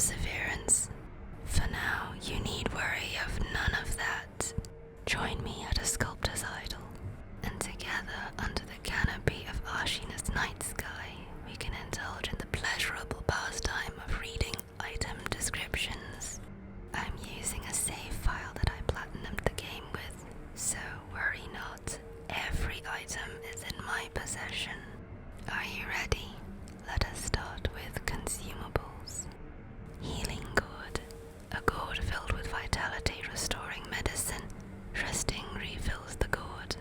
perseverance. For now, you need worry of none of that. Join me at a sculptor's idol, and together under the canopy of Ashina's night sky, we can indulge in the pleasurable pastime of reading item descriptions. I'm using a save file that I platinumed the game with, so worry not, every item is in my possession. Are you ready? Let us start with Consumables. Healing Gourd. A gourd filled with vitality restoring medicine. Resting refills the gourd.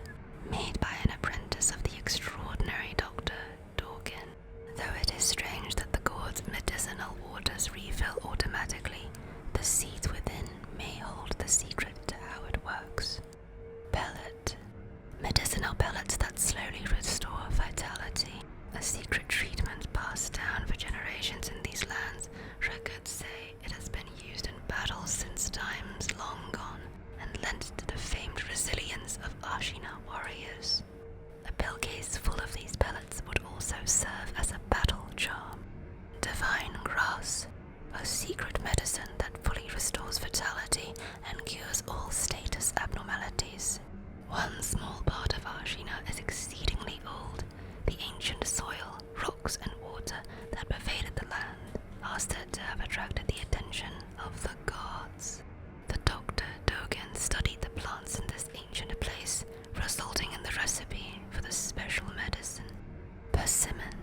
Made by an apprentice of the extraordinary Dr. Dorkin. Though it is strange that the gourd's medicinal waters refill automatically, the seeds within may hold the secret to how it works. Pellet. Medicinal pellets that slowly restore vitality. A secret treatment passed down for generations in these lands. Records say it has been used in battles since times long gone, and lent to the famed resilience of Ashina warriors. A pill case full of these pellets would also serve as a battle charm. Divine Grass. A secret medicine that fully restores vitality and cures all status abnormalities. One small part of Ashina is exceedingly old. The ancient soil, rocks and water that pervaded the land are said to have attracted the attention of the gods. The Dr. Dogen studied the plants in this ancient place, resulting in the recipe for the special medicine. Persimmon.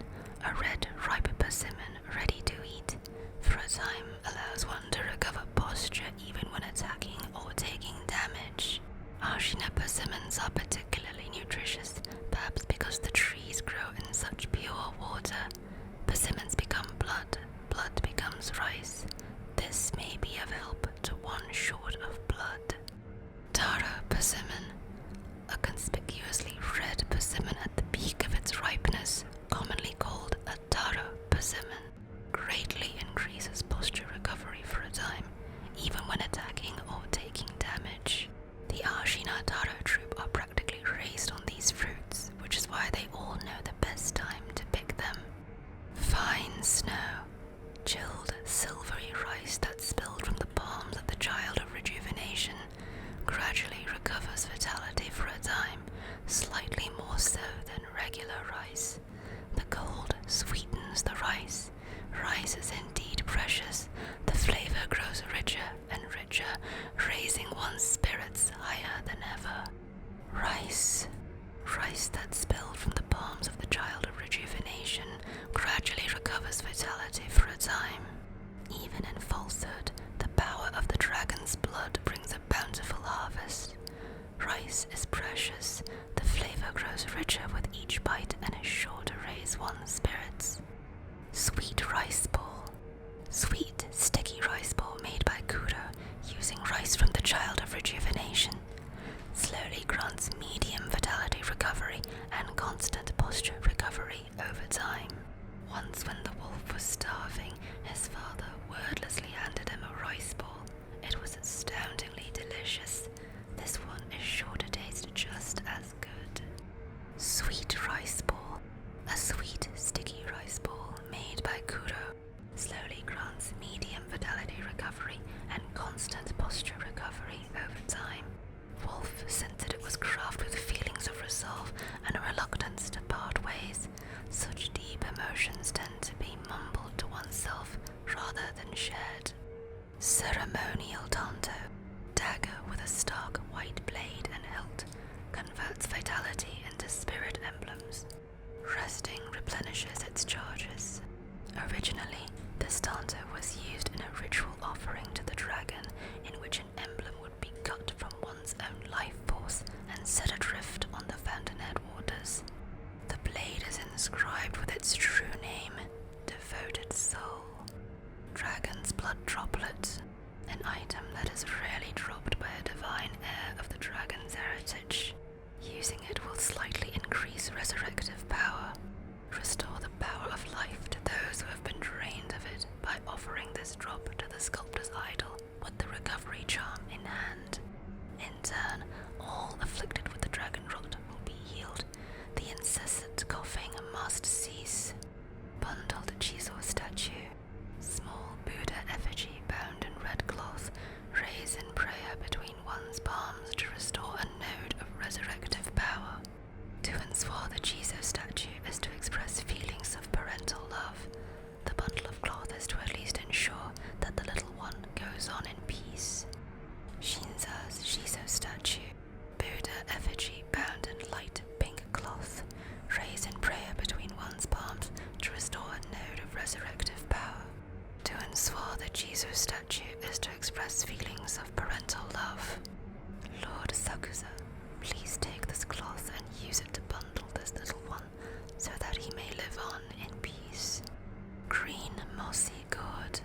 A red, ripe persimmon ready to eat. For a time allows one to recover posture even when attacking or taking damage. Ashina persimmons are particularly nutritious, perhaps because the trees grow in such pure water. Persimmons become blood, blood becomes rice. This may be of help to one short of blood. Taro persimmon. A conspicuously red persimmon at the peak of its ripeness, commonly called a taro persimmon, greatly increases posture recovery for a time, even when attacking or taking damage. The Ashina Taro troop are practically raised on these fruits, which is why they all know the best time to pick them. Fine Snow. Chilled, silvery rice that spilled from the palms of the child of rejuvenation gradually recovers vitality for a time, slightly more so than regular rice. The cold sweetens the rice. Rice is indeed precious. The flavor grows richer and richer, raising one's spirits higher than ever. Rice. Rice that spilled from the palms of the child of rejuvenation gradually recovers vitality for a time. Even in falsehood, the power of the dragon's blood brings a bountiful harvest. Rice is precious. The flavor grows richer with each bite and is sure to raise one's spirits. Sweet rice ball. Sweet, sticky rice ball made by Kuro using rice from the child of rejuvenation. Slowly grants medium vitality recovery and constant posture recovery over time. Once when the wolf was starving, his father wordlessly handed him a rice ball. It was astoundingly delicious. This one is sure to taste just as good. Sweet rice ball. A sweet, sticky rice ball made by Kuro slowly grants medium vitality recovery and constant posture recovery over time. Wolf sensed that it was crafted with feelings of resolve and a reluctance to part ways. Such deep emotions tend to be mumbled to oneself rather than shared. Ceremonial Tanto. Dagger with a stark white blade and hilt converts vitality into spirit emblems. Resting replenishes its charges. Originally, this Tanto was used in a ritual offering to the dragon, in which an emblem would be cut from one's own life force and set adrift on the fountainhead waters. The blade is inscribed with its true name, Devoted Soul. Dragon's Blood Droplet. An item that is rarely dropped by a divine heir of the dragon's heritage. Using it will slightly increase resurrective power. Restore the power of life to those who have been drained of it by offering this drop to the sculptor's idol with the recovery charm in hand. In turn, all afflicted with the dragon rot will be healed. The incessant coughing must cease. Bundled Chizo statue. Small Buddha effigy Kizu's statue is to express feelings of parental love. Lord Sakusa, please take this cloth and use it to bundle this little one so that he may live on in peace. Green mossy gourd,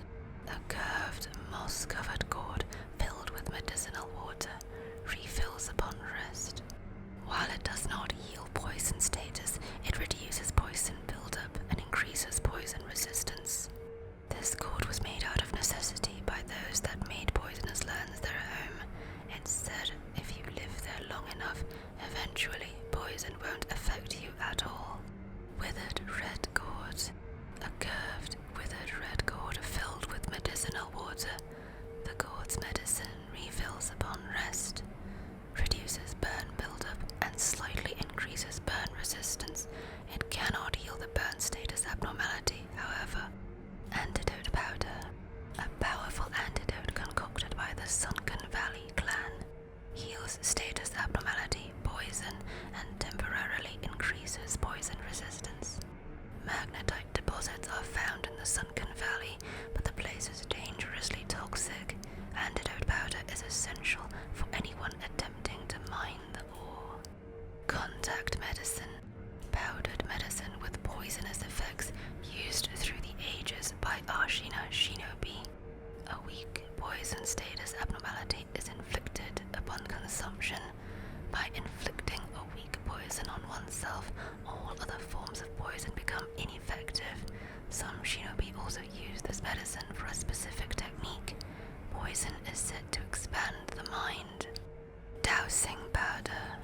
a curved moss-covered gourd filled with medicinal water, refills upon rest. While it does not heal poison status, it reduces poison buildup and increases poison resistance. This gourd was made out of necessity by those that made poisonous lands their home. It said if you live there long enough, eventually poison won't affect you at all. Withered red gourd, a curved, withered red gourd filled with medicinal water. The gourd's medicine refills upon rest, reduces burn buildup, and slightly increases burn resistance. It cannot heal the burn status abnormality, however. Antidote powder, a powerful antidote concocted by the Sunken Valley clan, heals status abnormality, poison, and temporarily increases poison resistance. Magnetite deposits are found in the Sunken Valley, but the place is dangerously toxic. Antidote powder is essential for anyone attempting to mine the ore. Contact medicine, powdered medicine with poisonous effects used through the ages by Ashina shinobi. A weak poison status abnormality is inflicted upon consumption. By inflicting a weak poison on oneself, all other forms of poison become ineffective. Some shinobi also use this medicine for a specific technique. Poison is said to expand the mind. Dowsing powder,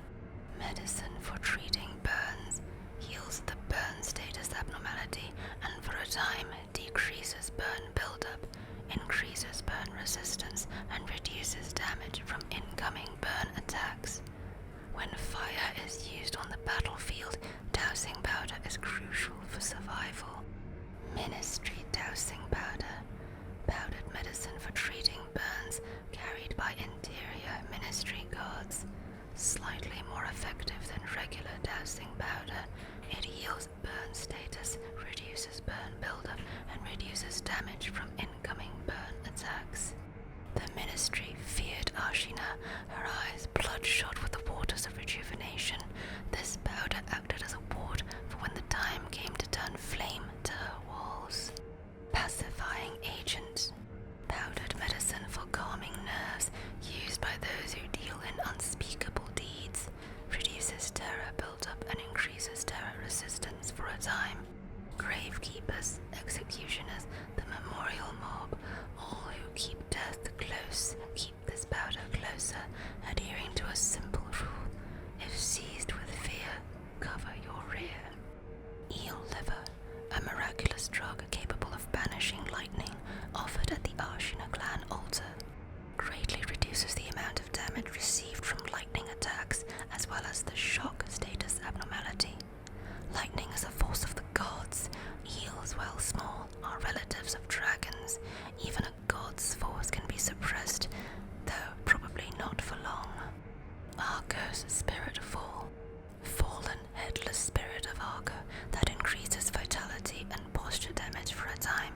medicine for treating burns, heals the burn status abnormality and for a time decreases burn buildup, increases burn resistance, and reduces damage from incoming burn attacks. When fire is used on the battlefield, dowsing powder is crucial for survival. Ministry dowsing powder, powdered medicine for treating burns carried by interior ministry guards. Slightly more effective than regular dowsing powder, it heals burn status, reduces burn buildup, and reduces damage from incoming burn attacks. The ministry feared Ashina, her eyes bloodshot with the waters of rejuvenation. This powder acted as a ward for when the time came to turn flame to her walls. Pacifying agent, powdered medicine for calming nerves, used by those who deal in unspeakable deeds, reduces terror buildup and increases terror resistance for a time. Gravekeepers, executioners, the memorial mob, all who keep death close, keep this powder closer, adhering to a simple rule: if seized with fear, cover your rear. Eel liver, a miraculous drug capable of banishing lightning, offered at the Ashina clan altar, greatly reduces the amount of damage received from lightning attacks, as well as the shock status abnormality. Lightning is a force of the gods. Eels, while small, are relatives of dragons. Even a god's force can be suppressed, though probably not for long. Argo's spirit fall. Fallen, headless spirit of Argo that increases vitality and posture damage for a time.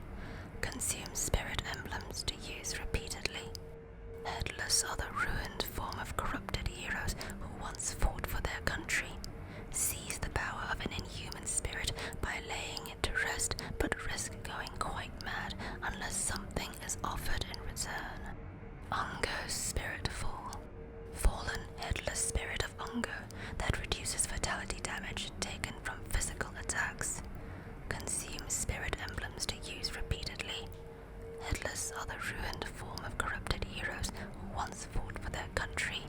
Consumes spirit emblems to use repeatedly. Headless are the ruined form of corrupted heroes who once fought for their country. Seize the power of an inhuman spirit by laying it to rest, but risk going quite mad unless something is offered in return. Ungo's spirit fall. Fallen, headless spirit of Ungo that reduces vitality damage taken from physical attacks. Consume spirit emblems to use repeatedly. Headless are the ruined form of corrupted heroes who once fought for their country.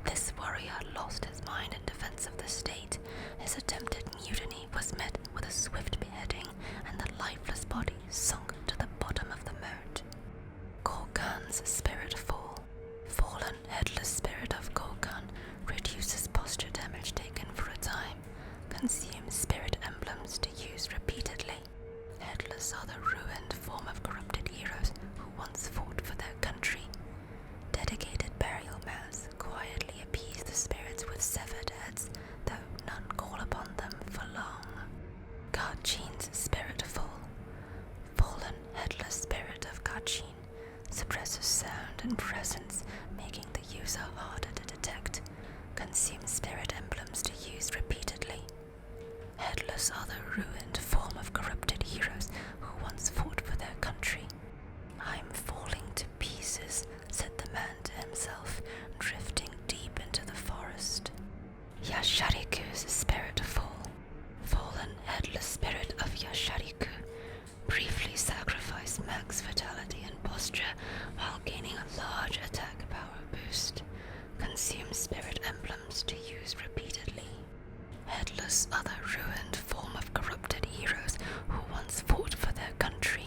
This warrior lost his mind in defense of the state. His attempted mutiny was met with a swift beheading, and the lifeless body sunk to the bottom of the moat. Gorgon's spirit fall. Fallen, headless spirit of Gorgon reduces posture damage taken for a time. Consumes spirit emblems to use repeatedly. Headless are the ruined form of corrupted heroes who once fought for their country. Dedicated burial mounds quietly appease the spirits with severed heads, though none call upon them for long. Garchin's spirit fall. Fallen, headless spirit of Garchin suppresses sound and presence, making the user harder to detect. Consume spirit emblems to use repeatedly. Headless are the ruined form of corrupted heroes who once fought for their country. I'm falling to pieces, said the man to himself, drifting deep into the forest. Yashariku's spirit fall. Fallen headless spirit of Yashariku briefly sacrificed max vitality and posture while gaining a large attack power boost. Consume spirit emblems to use repeatedly. Headless are the ruined form of corrupted heroes who once fought for their country.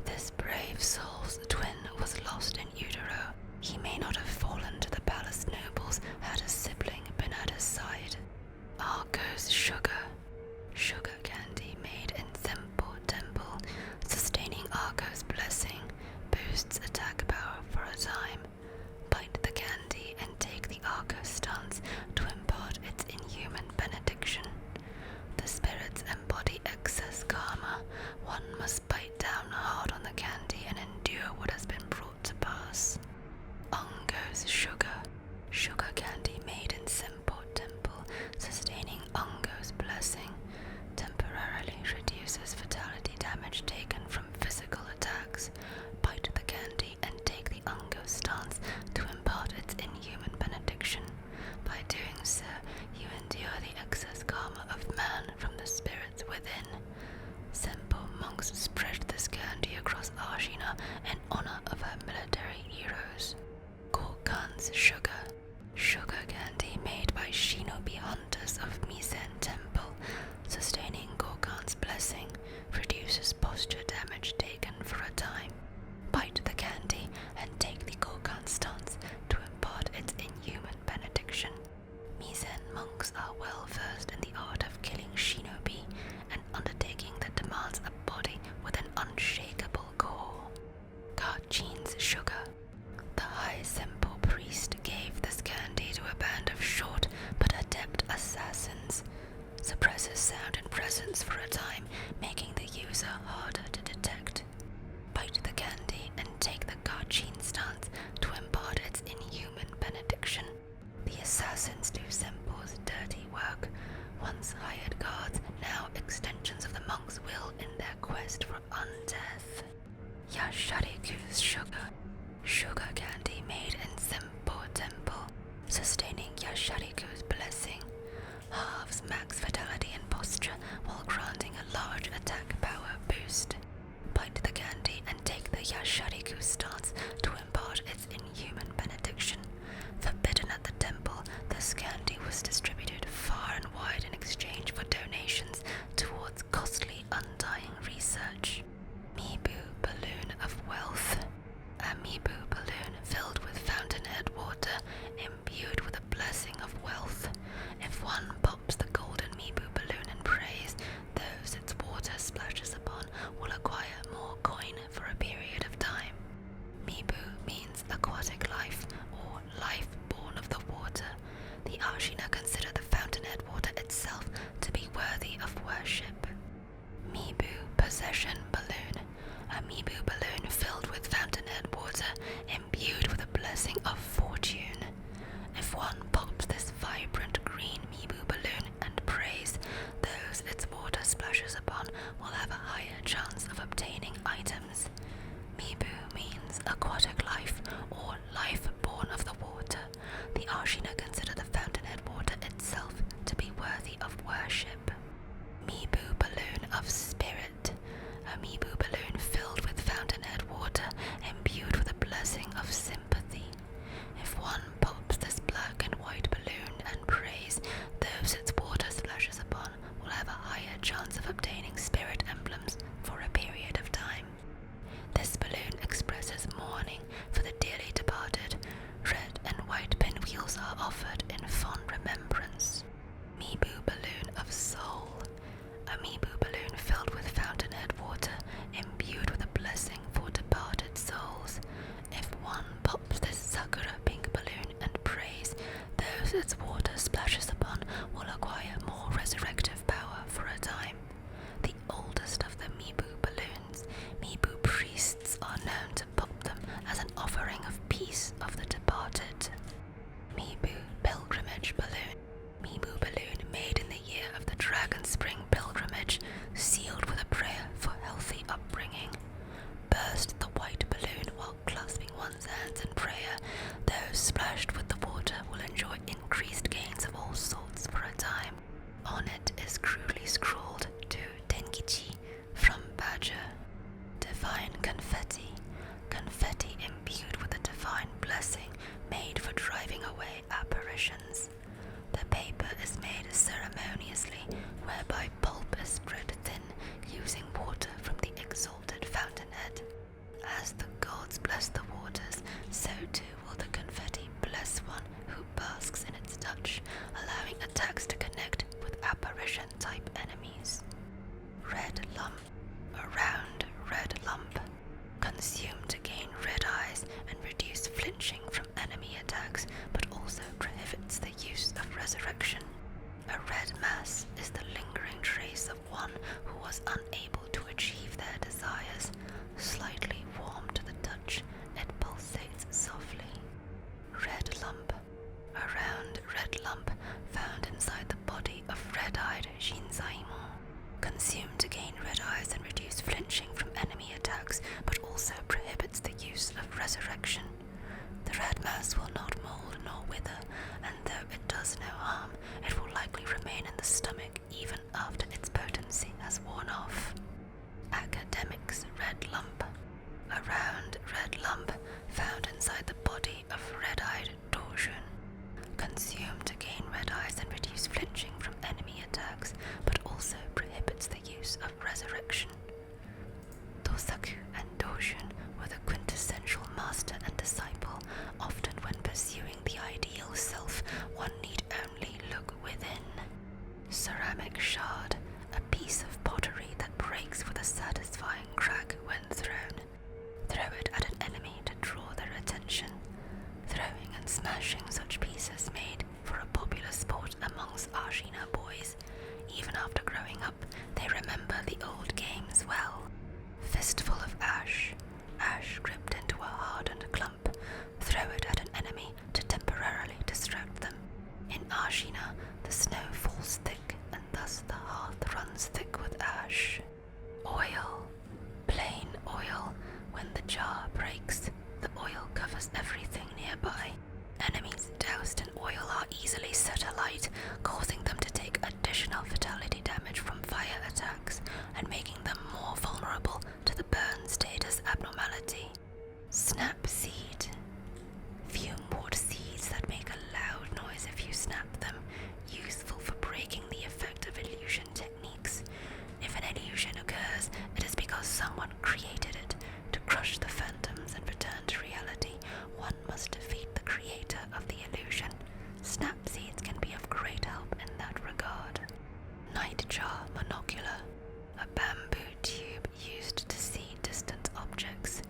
This brave soul's twin was lost in utero. He may not have fallen to the palace nobles had a sibling been at his side. Argo's sugar. Sugar candy made in Simple Temple, sustaining Argo's blessing, boosts attack power for a time. Bite the candy and take the Argo stance to impart its inhuman benediction. The spirits embody excess karma. One must bite down hard on the candy and endure what has been brought to pass. Ungo's sugar. Sugar candy made in Simple Temple, sustaining Ungo's blessing, temporarily reduces vitality damage taken from physical attacks. Bite the candy and take the Ungo stance to impart its inhuman benediction. By doing so, you endure the excess karma of man from the spirits within. Simple monks spread this candy across Ashina in honor of her military heroes. Gorkan's sugar. Sugar candy made by shinobi hunters of Misen Temple, sustaining Gorkan's blessing, reduces posture damage taken for a time. Bite the candy and take the Gorkan stance to impart its inhuman benediction. Misen monks are well versed in the art of killing shinobi, an undertaking that demands a body with an unshakable core. Kachin's sugar. The high simple priest gave this candy to a band of short but adept assassins. Suppresses sound and presence for a time, making the user harder to detect. Bite the candy and take the Kachin stance to impart its inhuman benediction. The assassins do Simple's dirty work. Once hired guards, now extensions of the monk's will in their quest for undeath. Yashariku's sugar. Sugar candy made in Simple Temple, sustaining Yashariku's blessing, halves max vitality and posture while granting a large attack power boost. Bite the candy and take the Yashariku stance to impart its inhuman benediction. Forbidden at the temple, this candy was distributed far and wide in exchange for donations towards costly undying research. Mibu balloon of wealth. A Mibu balloon filled with fountainhead water, imbued with a blessing of wealth. If one pops the golden Mibu balloon in praise, those its water splashes upon will acquire more coin for a period of time. Mibu means aquatic life, or life born of the water. The Ashina consider the fountainhead water itself to be worthy of worship. Mibu possession balloon. A Mibu balloon filled with fountainhead water, imbued with a blessing of fortune. If one pops this vibrant green Mibu balloon and prays, those its water splashes upon will have a higher chance of obtaining items. Mibu means aquatic life, or life born of the water. The Ashina consider the fountainhead water itself to be worthy of worship. Mibu balloon of spirit. A Mibu balloon filled with fountainhead water, imbued with a blessing of sympathy. If one pops this black and white balloon and prays, those its water splashes upon will have a higher chance of obtaining spirit emblems for a period of time. This balloon expresses mourning for the dearly departed. Red and white pinwheels are offered in fond remembrance. Mibu balloon of soul. A Mibu balloon filled with fountainhead water, imbued with a blessing for departed souls. If one pops this Sakura pink balloon and prays, those its water splashes upon will acquire more resurrective power for a time. The oldest of the Mibu balloons, Mibu priests are known to pop them as an resurrection. The red mass will not mold nor wither, and though it does no harm, it will likely remain in the stomach even after its potency has worn off. Academics red lump. A round red lump found inside the body of red-eyed Dorjun. Consumed to gain red eyes and reduce flinching from enemy attacks, but also prohibits the use of resurrection. Dosaku and Dorjun were the quintessential master and disciple. Often when pursuing the ideal self, one need only look within. Ceramic shard, a piece of pottery that breaks with a satisfying crack when thrown. Throw it at an enemy to draw their attention. Throwing and smashing such pieces made for a popular sport amongst Ashina boys. Even after growing up, they remember the old games well. Fistful of ash. Ash gripped into a hardened clump. Throw it at an enemy to temporarily distract them. In Ashina, the snow falls thick, and thus the hearth runs thick with ash. Oil. Plain oil. When the jar breaks, the oil covers everything nearby. Enemies doused in oil are easily set alight, causing them to take additional fatality damage from fire attacks and making them more vulnerable to the burn status abnormality. Snap seed. Fume-wort seeds that make a loud noise if you snap them, useful for breaking the effect of illusion techniques. If an illusion occurs, it is because someone created it. To crush the phantoms and return to reality, one must defeat the creator of the illusion. Snap seeds can be of great help in that regard. Nightjar monocular, a bamboo tube used to see distant objects.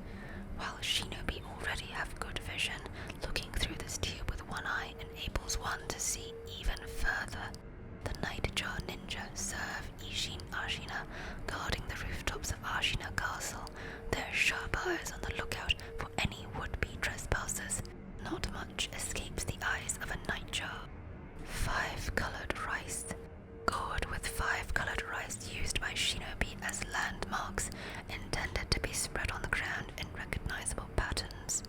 While shinobi already have good vision, looking through this tube with one eye enables one to see even further. The Nightjar ninja serve Ishin Ashina, guarding the rooftops of Ashina Castle, their sharp eyes on the lookout for any would-be trespassers. Not much escapes the eyes of a nightjar. 5-colored rice. Gourd with 5-colored rice used by shinobi as landmarks, intended to be spread on the ground in recognizable patterns.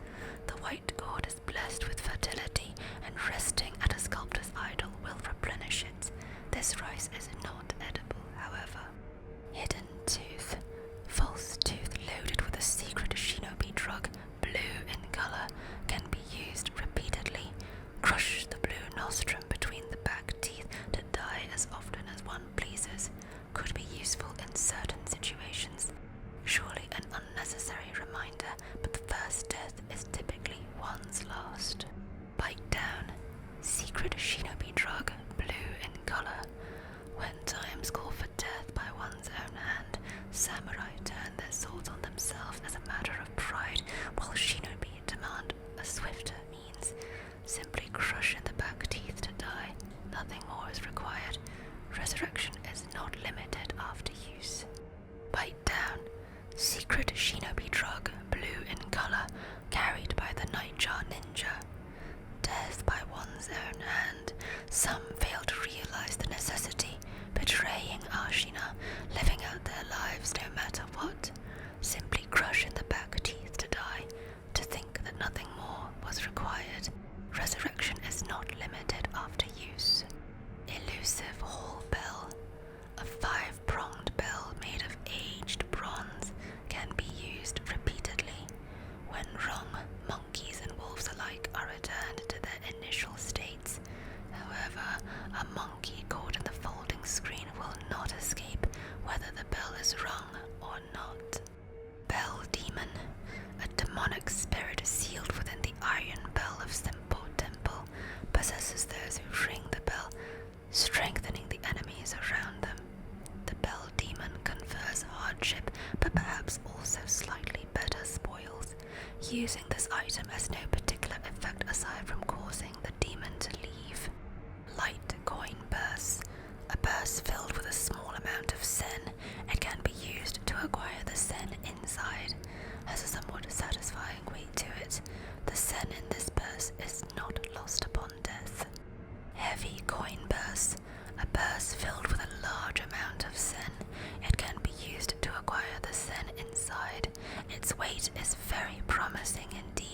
The white gourd is blessed with fertility, and resting at a sculptor's idol will replenish it. This rice is not edible, however. Hidden tooth. False tooth loaded with a secret shinobi drug, blue in color, can be used repeatedly. Crush the blue nostrum between the back teeth to die as often as one pleases. Could be useful in certain situations. Surely an unnecessary reminder, but the first death is typically one's last. Bite down. Secret shinobi drug, blue in color. When times call for death by one's own hand, samurai turn their swords on themselves as a matter of pride, while shinobi demand a swifter means. Simply crush in the back teeth to die. Nothing more is required. Resurrection is not limited after use. Bite down. Secret shinobi drug, blue in color, carried by the Nightjar ninja. Death by one's own hand. Some fail to realize the necessity, betraying Ashina, living out their lives no matter what. Simply crush in the back teeth to die, to think that nothing more was required. Resurrection is not limited after use. Elusive hall bell. A 5-pronged bell made of aged bronze can be used repeatedly. When wrong, monkeys and wolves alike are returned to their initial states. However, a monkey caught in the folding screen will not escape, whether the bell is rung or not. Bell Demon. A demonic spirit sealed within the iron bell of Simpo Temple, possesses those who ring the bell, strengthening the enemies around them. The Bell Demon confers hardship, but perhaps also slightly better spoils. Using this item has no particular effect aside from causing the demon to leave. Light coin purse. A purse filled with a small amount of sen. It can be used to acquire the sen inside. Has a somewhat satisfying weight to it. The sen in this purse is not lost upon death. Heavy coin purse. A purse filled with a large amount of sen. It can be used to acquire the sen inside. Its weight is very promising indeed.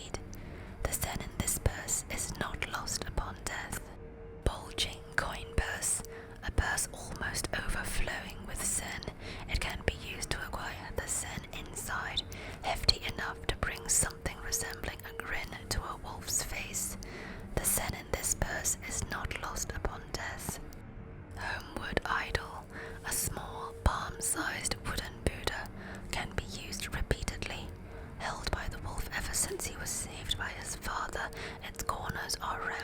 customers are